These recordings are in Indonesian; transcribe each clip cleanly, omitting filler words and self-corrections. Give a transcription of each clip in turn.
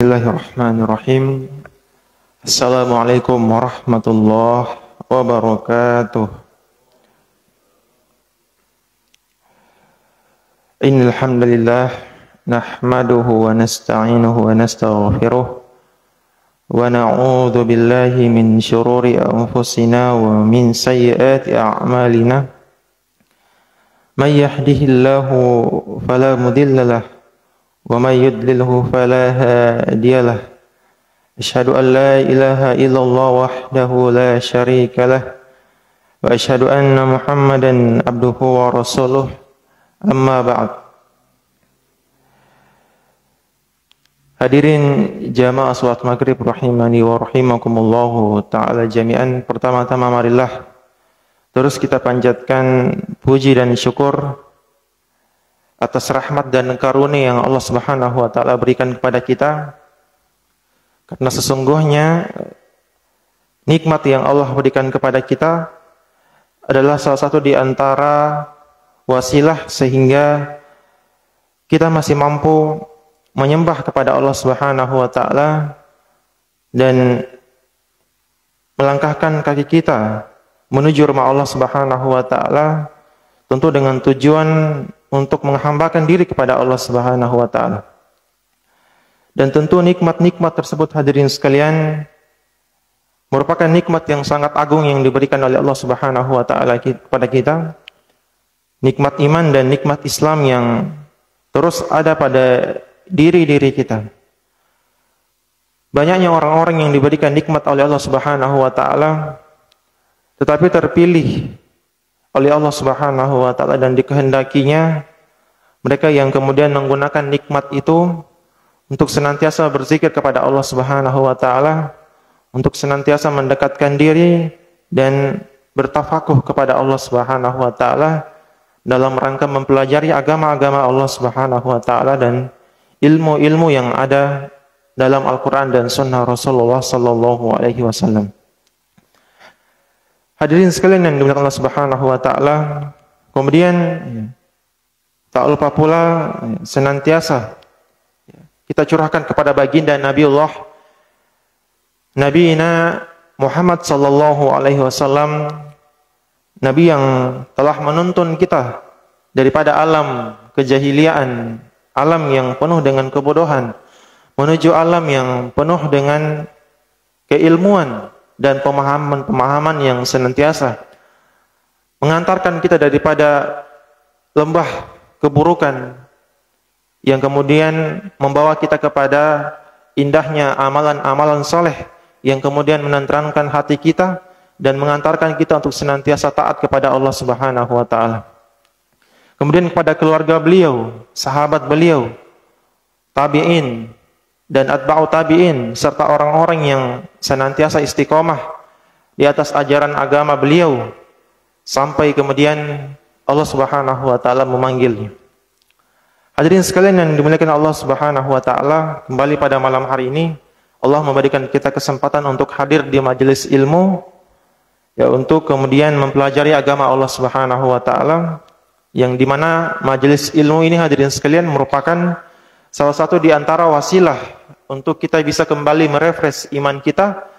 Bismillahirrahmanirrahim. Assalamualaikum warahmatullahi wabarakatuh. Innal hamdalillah nahmaduhu wa nasta'inuhu wa nastaghfiruh wa na'udzu billahi min shururi anfusina wa min sayyiati a'malina. May yahdihillahu fala mudilla lahu wa may yudlilhu fala hadiya lahu. Asyhadu an la ilaha illallah wahdahu la syarika lah wa asyhadu anna Muhammadan abduhu wa rasuluh. Amma ba'd. Hadirin jamaah salat maghrib rahimani wa rahimakumullahu ta'ala jami'an. Pertama-tama marilah terus kita panjatkan puji dan syukur atas rahmat dan karunia yang Allah Subhanahu wa taala berikan kepada kita. Karena sesungguhnya nikmat yang Allah berikan kepada kita adalah salah satu di antara wasilah sehingga kita masih mampu menyembah kepada Allah Subhanahu wa taala dan melangkahkan kaki kita menuju rumah Allah Subhanahu wa taala, tentu dengan tujuan untuk menghambakan diri kepada Allah Subhanahu wa taala. Dan tentu nikmat-nikmat tersebut hadirin sekalian merupakan nikmat yang sangat agung yang diberikan oleh Allah Subhanahu wa taala kepada kita. Nikmat iman dan nikmat Islam yang terus ada pada diri-diri kita. Banyaknya orang-orang yang diberikan nikmat oleh Allah Subhanahu wa taala tetapi terpilih oleh Allah Subhanahu wa taala dan dikehendakinya mereka yang kemudian menggunakan nikmat itu untuk senantiasa berzikir kepada Allah Subhanahu wa taala, untuk senantiasa mendekatkan diri dan bertafakuh kepada Allah Subhanahu wa taala dalam rangka mempelajari agama-agama Allah Subhanahu wa taala dan ilmu-ilmu yang ada dalam Al-Qur'an dan sunnah Rasulullah sallallahu alaihi wasallam. Hadirin sekalian yang dimuliakan Allah Subhanahu wa taala, kemudian tak lupa pula senantiasa kita curahkan kepada baginda Nabiullah Nabiina Muhammad sallallahu alaihi wasallam, nabi yang telah menuntun kita daripada alam kejahiliaan, alam yang penuh dengan kebodohan menuju alam yang penuh dengan keilmuan dan pemahaman-pemahaman yang senantiasa mengantarkan kita daripada lembah keburukan yang kemudian membawa kita kepada indahnya amalan-amalan soleh yang kemudian menenteramkan hati kita dan mengantarkan kita untuk senantiasa taat kepada Allah Subhanahu wa taala. Kemudian kepada keluarga beliau, sahabat beliau, tabi'in dan atba'u tabi'in serta orang-orang yang senantiasa istiqomah di atas ajaran agama beliau sampai kemudian Allah Subhanahu wa taala memanggilnya. Hadirin sekalian yang dimuliakan Allah Subhanahu wa taala, kembali pada malam hari ini Allah memberikan kita kesempatan untuk hadir di majelis ilmu ya, untuk kemudian mempelajari agama Allah Subhanahu wa taala, yang dimana majelis ilmu ini hadirin sekalian merupakan salah satu di antara wasilah untuk kita bisa kembali merefresh iman kita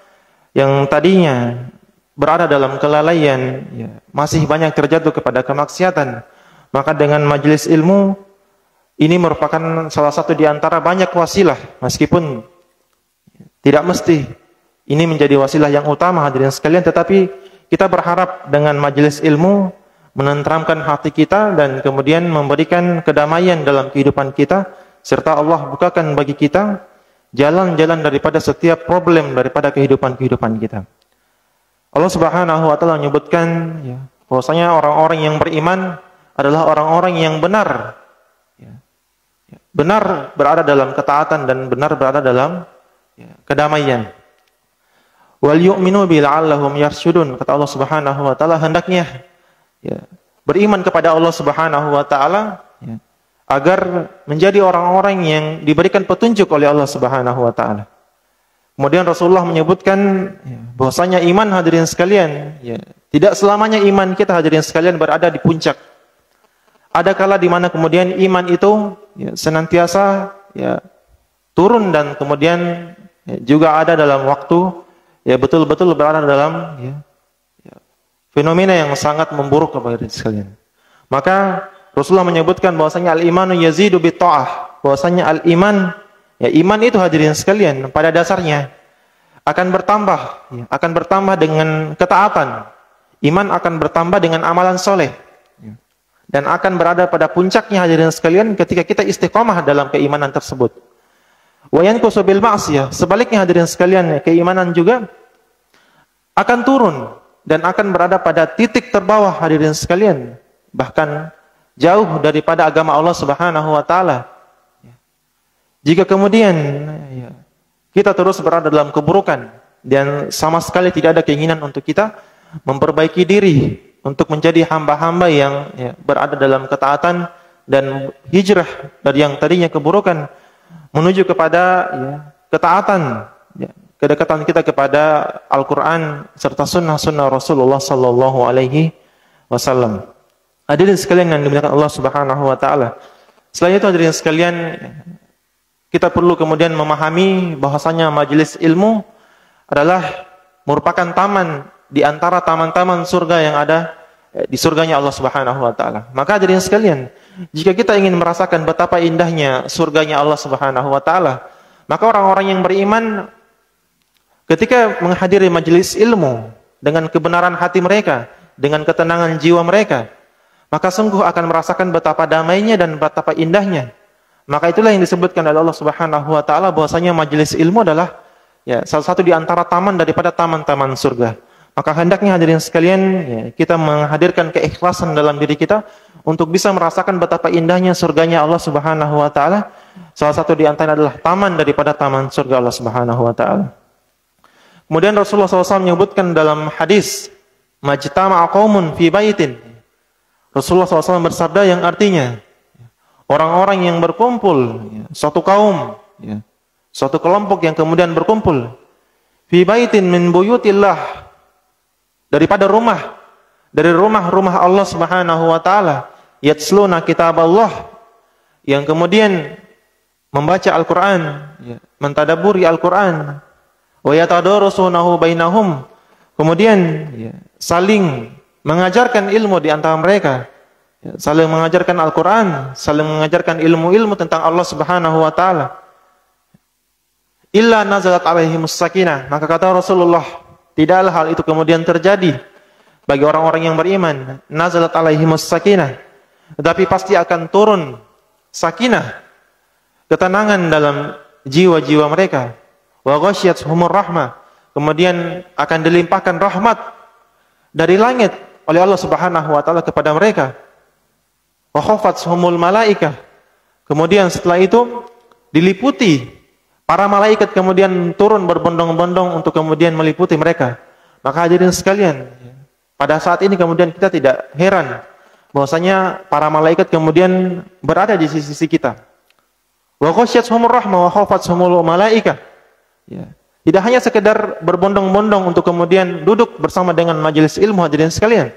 yang tadinya berada dalam kelalaian, ya, masih banyak terjatuh kepada kemaksiatan. Maka dengan majelis ilmu ini merupakan salah satu di antara banyak wasilah, meskipun tidak mesti ini menjadi wasilah yang utama hadirin sekalian, tetapi kita berharap dengan majelis ilmu menenteramkan hati kita dan kemudian memberikan kedamaian dalam kehidupan kita, serta Allah bukakan bagi kita jalan-jalan daripada setiap problem daripada kehidupan kita. Allah Subhanahu wa taala menyebutkan ya, bahwasanya orang-orang yang beriman adalah orang-orang yang benar. Ya. Benar berada dalam ketaatan dan benar berada dalam ya, kedamaian. Wal yu'minu bi la'allahum yarsyudun, kata Allah Subhanahu wa taala, hendaknya ya, beriman kepada Allah Subhanahu wa taala ya, agar menjadi orang-orang yang diberikan petunjuk oleh Allah Subhanahu wa taala. Kemudian Rasulullah menyebutkan ya, bahwasanya iman hadirin sekalian ya, tidak selamanya iman kita hadirin sekalian berada di puncak. Ada kala di mana kemudian iman itu ya, senantiasa ya, turun dan kemudian juga ada dalam waktu betul-betul berada dalam fenomena yang sangat memburuk kepada sekalian. Maka Rasulullah menyebutkan bahwasanya al-imanu yazidu bitta'ah, bahwasanya al-iman, iman itu hadirin sekalian pada dasarnya akan bertambah dengan ketaatan. Iman akan bertambah dengan amalan soleh dan akan berada pada puncaknya hadirin sekalian ketika kita istiqomah dalam keimanan tersebut. Wa yanqusu bil ma'siyah, sebaliknya hadirin sekalian, keimanan juga akan turun dan akan berada pada titik terbawah hadirin sekalian, bahkan jauh daripada agama Allah Subhanahu wa taala. Jika kemudian kita terus berada dalam keburukan dan sama sekali tidak ada keinginan untuk kita memperbaiki diri untuk menjadi hamba-hamba yang berada dalam ketaatan dan hijrah dari yang tadinya keburukan menuju kepada ketaatan, kedekatan kita kepada Al-Quran serta sunnah-sunnah Rasulullah Sallallahu Alaihi Wasallam. Hadirin sekalian yang dimuliakan Allah Subhanahu Wa Taala. Selain itu hadirin sekalian, kita perlu kemudian memahami bahwasanya majelis ilmu adalah merupakan taman di antara taman-taman surga yang ada di surganya Allah Subhanahu wa taala. Maka hadirin sekalian, jika kita ingin merasakan betapa indahnya surganya Allah Subhanahu wa taala, maka orang-orang yang beriman ketika menghadiri majelis ilmu dengan kebenaran hati mereka, dengan ketenangan jiwa mereka, maka sungguh akan merasakan betapa damainya dan betapa indahnya. Maka itulah yang disebutkan oleh Allah Subhanahu wa taala bahwasanya majelis ilmu adalah salah satu di antara taman daripada taman-taman surga. Maka hendaknya hadirin sekalian kita menghadirkan keikhlasan dalam diri kita untuk bisa merasakan betapa indahnya surganya Allah Subhanahu wa taala. Salah satu di antaranya adalah taman daripada taman surga Allah Subhanahu wa taala. Kemudian Rasulullah SAW menyebutkan dalam hadis, majtama'a qaumun fi baitin. Rasulullah SAW bersabda yang artinya orang-orang yang berkumpul, suatu kaum, suatu kelompok yang kemudian berkumpul fi baitin min buyutillah, daripada dari rumah-rumah Allah Subhanahu wa taala, yatsluna kitab Allah, yang kemudian membaca Al-Qur'an, mentadabburi Al-Qur'an, wa yatadarasunahu bainahum, kemudian saling mengajarkan ilmu di antara mereka, saling mengajarkan Al-Qur'an, saling mengajarkan ilmu-ilmu tentang Allah Subhanahu wa taala. Illa nazalat alaihimus sakinah, maka kata Rasulullah, tidaklah hal itu kemudian terjadi bagi orang-orang yang beriman. Nazalat alaihimus sakinah, tetapi pasti akan turun sakinah, ketenangan dalam jiwa-jiwa mereka. Wa ghasyiyatuhumur rahmah, kemudian akan dilimpahkan rahmat dari langit oleh Allah Subhanahu wa taala kepada mereka. Wa khafathumul malaikah, kemudian setelah itu diliputi, para malaikat kemudian turun berbondong-bondong untuk kemudian meliputi mereka. Maka hadirin sekalian, pada saat ini kemudian kita tidak heran bahwasanya para malaikat kemudian berada di sisi kita. Wa ghasyiyatuhumur rahmah wa khafathumul malaikah. Tidak hanya sekedar berbondong-bondong untuk kemudian duduk bersama dengan majelis ilmu hadirin sekalian.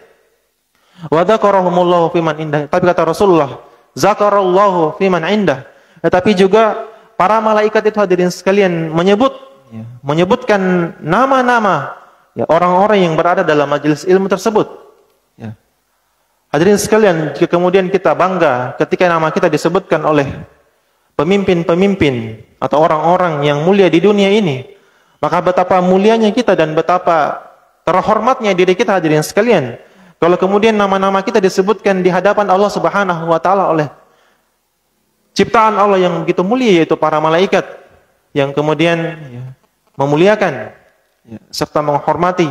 Wa dzakarahumullahu fiman indah, tapi kata Rasulullah, zakarallahu fiman indah, tetapi juga para malaikat itu hadirin sekalian menyebutkan nama-nama orang-orang yang berada dalam majelis ilmu tersebut. Hadirin sekalian, jika kemudian kita bangga ketika nama kita disebutkan oleh pemimpin-pemimpin atau orang-orang yang mulia di dunia ini, maka betapa mulianya kita dan betapa terhormatnya diri kita hadirin sekalian kalau kemudian nama-nama kita disebutkan di hadapan Allah Subhanahu wa taala oleh ciptaan Allah yang begitu mulia, yaitu para malaikat yang kemudian memuliakan serta menghormati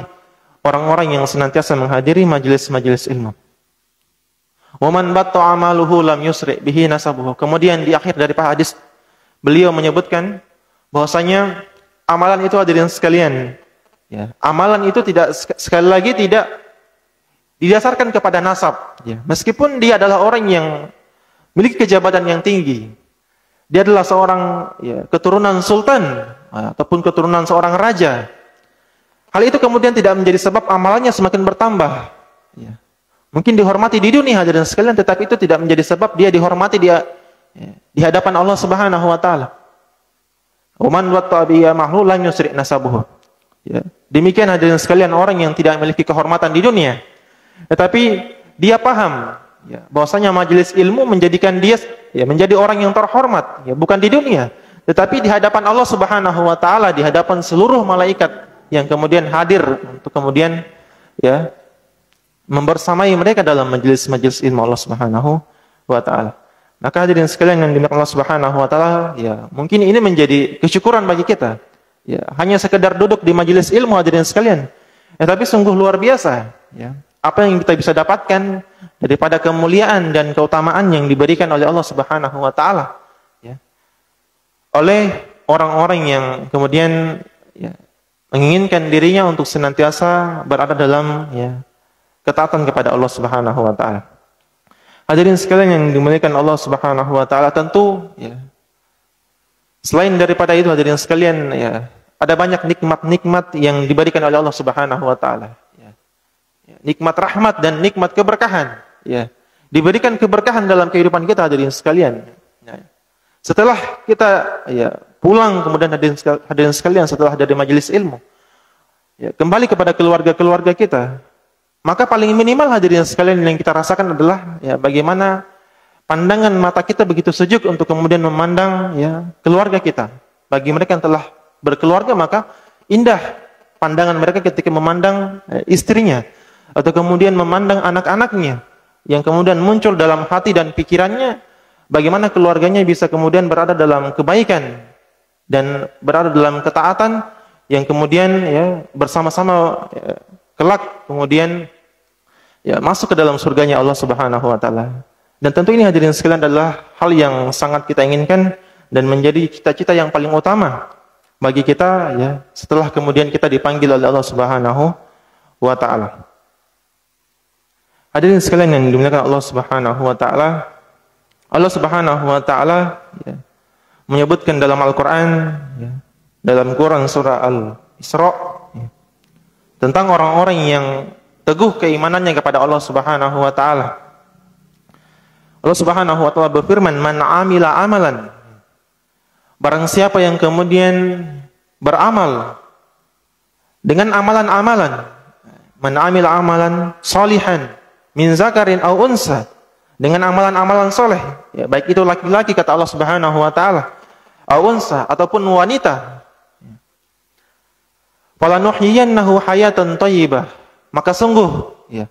orang-orang yang senantiasa menghadiri majelis-majelis ilmu. Wa man batta amaluhu lam yusri bihi nasabuhu. Kemudian di akhir dari hadis beliau menyebutkan bahwasanya amalan itu hadirin sekalian, amalan itu tidak, sekali lagi tidak didasarkan kepada nasab, meskipun dia adalah orang yang memiliki kejabatan yang tinggi, dia adalah seorang keturunan sultan ataupun keturunan seorang raja, hal itu kemudian tidak menjadi sebab amalannya semakin bertambah. Mungkin dihormati di dunia hadirin sekalian, tetapi itu tidak menjadi sebab dia dihormati di hadapan Allah Subhanahu wa taala. Wa man watta'a bi mahlu lam yusri nasabuhu. Ya. Demikian hadirin sekalian orang yang tidak memiliki kehormatan di dunia, tetapi dia paham ya, bahwasanya majelis ilmu menjadikan dia ya, menjadi orang yang terhormat, ya, bukan di dunia, tetapi di hadapan Allah Subhanahu wa taala, di hadapan seluruh malaikat yang kemudian hadir untuk kemudian ya membersamai mereka dalam majelis-majelis ilmu Allah Subhanahu wa taala. Maka hadirin sekalian yang dimuliakan Allah Subhanahu wa taala, ya, mungkin ini menjadi kesyukuran bagi kita. Ya, hanya sekedar duduk di majelis ilmu hadirin sekalian. Ya, tapi sungguh luar biasa, ya. Apa yang kita bisa dapatkan daripada kemuliaan dan keutamaan yang diberikan oleh Allah Subhanahu wa taala, ya. Oleh orang-orang yang kemudian ya, menginginkan dirinya untuk senantiasa berada dalam ya, ketaatan kepada Allah Subhanahu wa taala. Hadirin sekalian yang dimuliakan Allah Subhanahu wa taala, tentu ya, selain daripada itu hadirin sekalian ya, ada banyak nikmat-nikmat yang diberikan oleh Allah Subhanahu wa taala, ya. Nikmat rahmat dan nikmat keberkahan, ya. Diberikan keberkahan dalam kehidupan kita hadirin sekalian. Ya. Setelah kita ya pulang kemudian hadirin sekalian setelah dari majelis ilmu, ya, kembali kepada keluarga-keluarga kita, maka paling minimal hadirin sekalian yang kita rasakan adalah ya bagaimana pandangan mata kita begitu sejuk untuk kemudian memandang ya keluarga kita. Bagi mereka yang telah berkeluarga, maka indah pandangan mereka ketika memandang istrinya atau kemudian memandang anak-anaknya yang kemudian muncul dalam hati dan pikirannya, bagaimana keluarganya bisa kemudian berada dalam kebaikan dan berada dalam ketaatan yang kemudian ya bersama-sama ya, kelak kemudian ya masuk ke dalam surganya Allah Subhanahu wa taala. Dan tentu ini hadirin sekalian adalah hal yang sangat kita inginkan dan menjadi cita-cita yang paling utama bagi kita ya setelah kemudian kita dipanggil oleh Allah Subhanahu wa taala. Hadirin sekalian yang dimuliakan Allah Subhanahu wa taala, Allah Subhanahu wa taala ya, menyebutkan dalam Al-Qur'an ya, dalam Quran surah Al-Isra ya, tentang orang-orang yang teguh keimanannya kepada Allah Subhanahu wa taala. Allah Subhanahu wa taala berfirman, "Man 'amila amalan." Barang siapa yang kemudian beramal dengan amalan-amalan, man 'amila amalan shalihan min zakarin aw unsa, dengan amalan-amalan soleh, ya, baik itu laki-laki kata Allah Subhanahu wa taala, aw unsa ataupun wanita, falanuhyiyannahu hayatan thayyibah, maka sungguh ya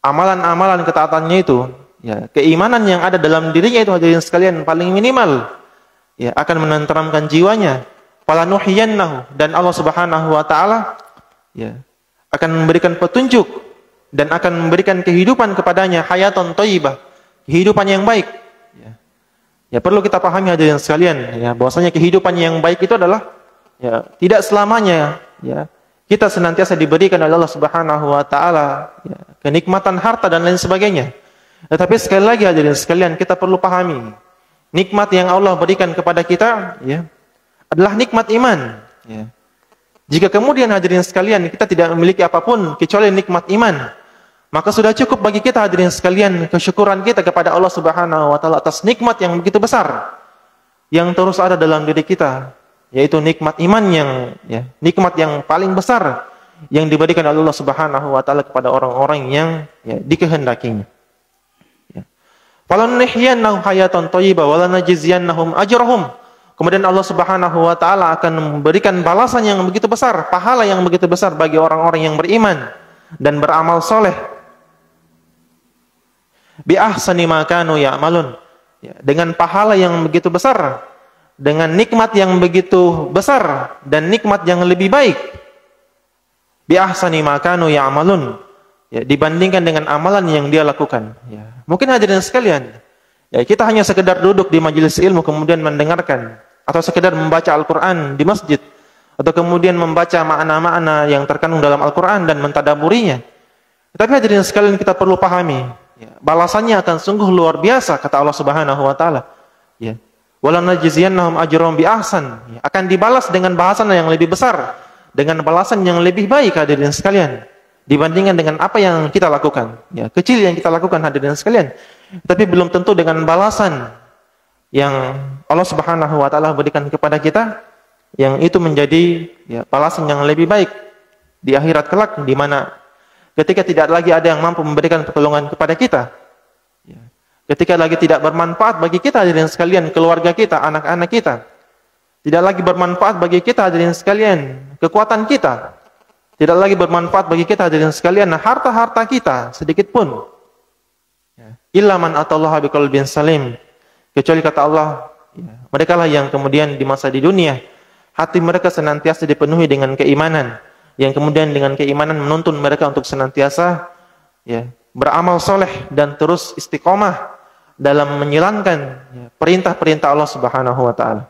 amalan-amalan ketaatannya itu ya, keimanan yang ada dalam dirinya itu hadirin sekalian paling minimal ya akan menenteramkan jiwanya. Falanuhyiyannahu, dan Allah Subhanahu wa taala ya akan memberikan petunjuk dan akan memberikan kehidupan kepadanya, hayatan thayyibah, kehidupan yang baik. Ya. Ya perlu kita pahami hadirin sekalian ya bahwasanya kehidupan yang baik itu adalah ya tidak selamanya ya kita senantiasa diberikan oleh Allah Subhanahu wa taala ya, kenikmatan harta dan lain sebagainya. Tetapi sekali lagi hadirin sekalian kita perlu pahami nikmat yang Allah berikan kepada kita ya adalah nikmat iman ya. Jika kemudian hadirin sekalian kita tidak memiliki apapun kecuali nikmat iman, maka sudah cukup bagi kita hadirin sekalian kesyukuran kita kepada Allah Subhanahu wa taala atas nikmat yang begitu besar yang terus ada dalam diri kita, yaitu nikmat iman yang ya nikmat yang paling besar yang diberikan oleh Allah Subhanahu wa taala kepada orang-orang yang ya dikehendakinya. Falanahyiyannahu hayatan thayyibah wa lanajziyannahum ajrahum. Kemudian Allah Subhanahu wa taala akan memberikan balasan yang begitu besar, pahala yang begitu besar bagi orang-orang yang beriman dan beramal soleh. Bi ahsani ma kanu ya'malun. Ya, dengan pahala yang begitu besar, dengan nikmat yang begitu besar dan nikmat yang lebih baik. Bi ahsani ma kanu ya'malun. Ya, dibandingkan dengan amalan yang dia lakukan. Ya. Mungkin hadirin sekalian, ya kita hanya sekedar duduk di majelis ilmu kemudian mendengarkan, atau sekedar membaca Al-Quran di masjid, atau kemudian membaca makna-makna yang terkandung dalam Al-Quran dan mentadaburinya. Tapi hadirin sekalian kita perlu pahami, ya, balasannya akan sungguh luar biasa kata Allah Subhanahu wa taala. Ya. Walanajziyannahum ajrahum bi ahsan. Ya, akan dibalas dengan balasan yang lebih besar, dengan balasan yang lebih baik hadirin sekalian dibandingkan dengan apa yang kita lakukan. Ya, kecil yang kita lakukan hadirin sekalian, tapi belum tentu dengan balasan yang Allah Subhanahu wa taala berikan kepada kita yang itu menjadi balasan yang lebih baik di akhirat kelak, di mana ketika tidak lagi ada yang mampu memberikan pertolongan kepada kita, ketika lagi tidak bermanfaat bagi kita hadirin sekalian keluarga kita, anak-anak kita, tidak lagi bermanfaat bagi kita hadirin sekalian kekuatan kita, tidak lagi bermanfaat bagi kita hadirin sekalian harta-harta kita sedikit pun. Illa man atallaha biqalbin salim, kecuali kata Allah, mereka lah yang kemudian di masa di dunia hati mereka senantiasa dipenuhi dengan keimanan, yang kemudian dengan keimanan menuntun mereka untuk senantiasa beramal soleh dan terus istiqomah dalam menjalankan perintah-perintah Allah Subhanahu wa taala.